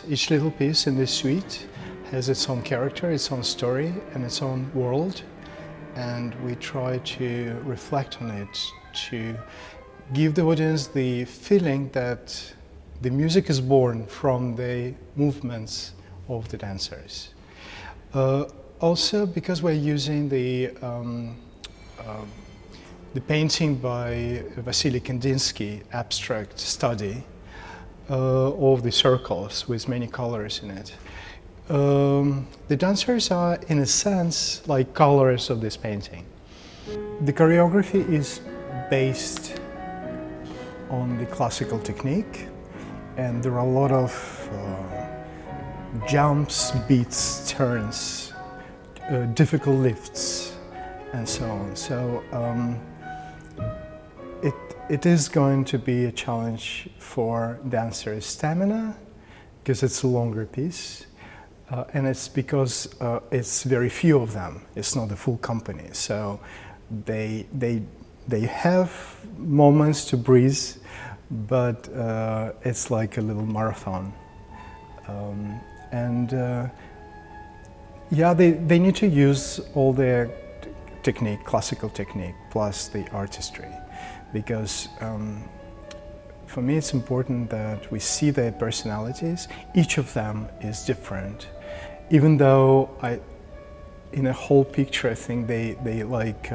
Each little piece in this suite has its own character, its own story, and its own world. And we try to reflect on it, to give the audience the feeling that the music is born from the movements of the dancers. Also, because we're using the painting by Wassily Kandinsky, abstract study, of the circles with many colors in it. The dancers are, in a sense, like colors of this painting. The choreography is based on the classical technique, and there are a lot of jumps, beats, turns, difficult lifts, and so on. So it is going to be a challenge for dancers' stamina, because it's a longer piece, and it's because it's very few of them. It's not a full company, so they have moments to breathe, but it's like a little marathon. Yeah, they need to use all their technique, classical technique, plus the artistry. Because for me it's important that we see their personalities. Each of them is different. Even though in a whole picture I think they like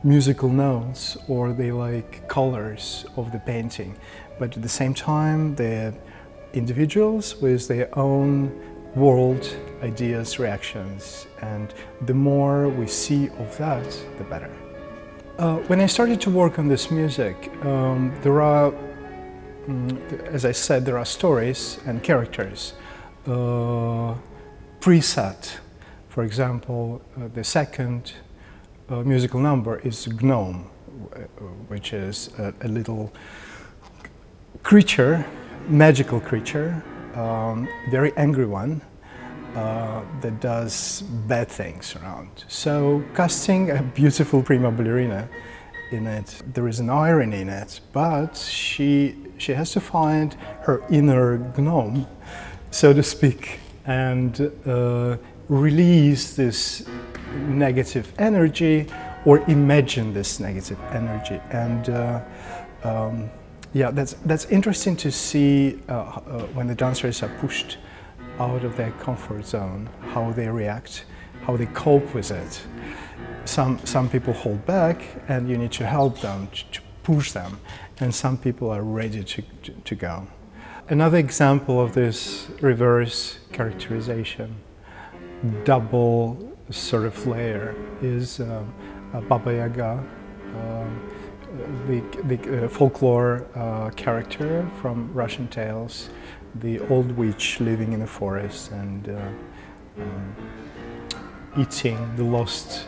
musical notes or they like colors of the painting. But at the same time they're individuals with their own world, ideas, reactions. And the more we see of that, the better. When I started to work on this music, there are, as I said, there are stories and characters preset. For example, the second musical number is Gnome, which is a little creature, magical creature, very angry one, that does bad things around. So casting a beautiful prima ballerina in it, there is an irony in it, but she has to find her inner gnome, so to speak, and release this negative energy or imagine this negative energy. And yeah, that's interesting to see when the dancers are pushed out of their comfort zone, how they react, how they cope with it. Some people hold back and you need to help them, to push them, and some people are ready to go. Another example of this reverse characterization, double sort of layer, is Baba Yaga, the folklore character from Russian tales, the old witch living in the forest and eating the lost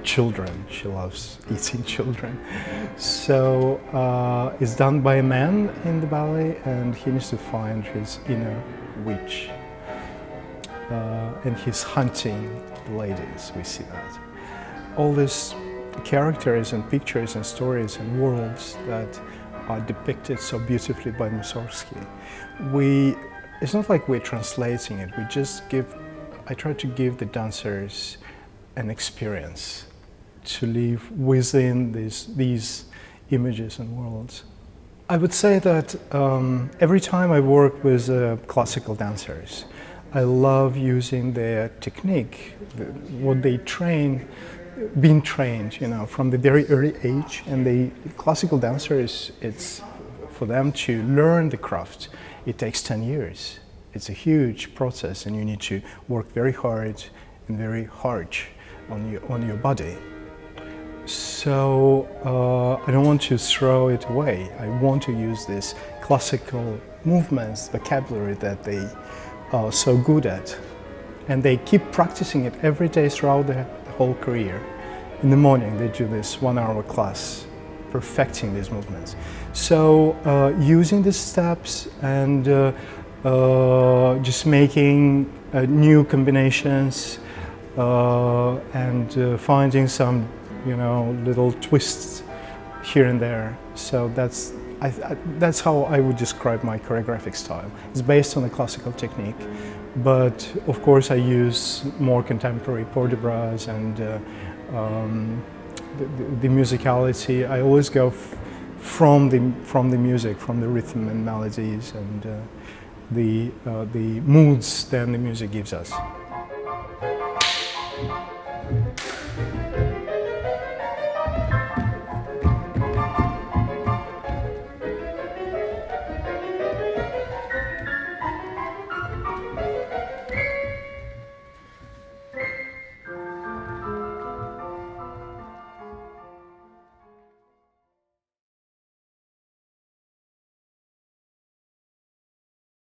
children. She loves eating children. So it's done by a man in the ballet, and he needs to find his inner witch. And he's hunting the ladies, we see that. All these characters and pictures and stories and worlds that are depicted so beautifully by Mussorgski. It's not like we're translating it, I try to give the dancers an experience to live within these images and worlds. I would say that every time I work with classical dancers, I love using their technique, what they being trained, from the very early age. And the classical dancers, it's for them to learn the craft. It takes 10 years. It's a huge process, and you need to work very hard and very harsh on your body. So I don't want to throw it away. I want to use this classical movements, vocabulary that they are so good at. And they keep practicing it every day throughout the whole career. In the morning they do this 1-hour class, perfecting these movements. So using the steps and just making new combinations and finding some, little twists here and there. So that's how I would describe my choreographic style. It's based on a classical technique, but of course I use more contemporary port de bras and the musicality. I always go from the music, from the rhythm and melodies and the moods that the music gives us.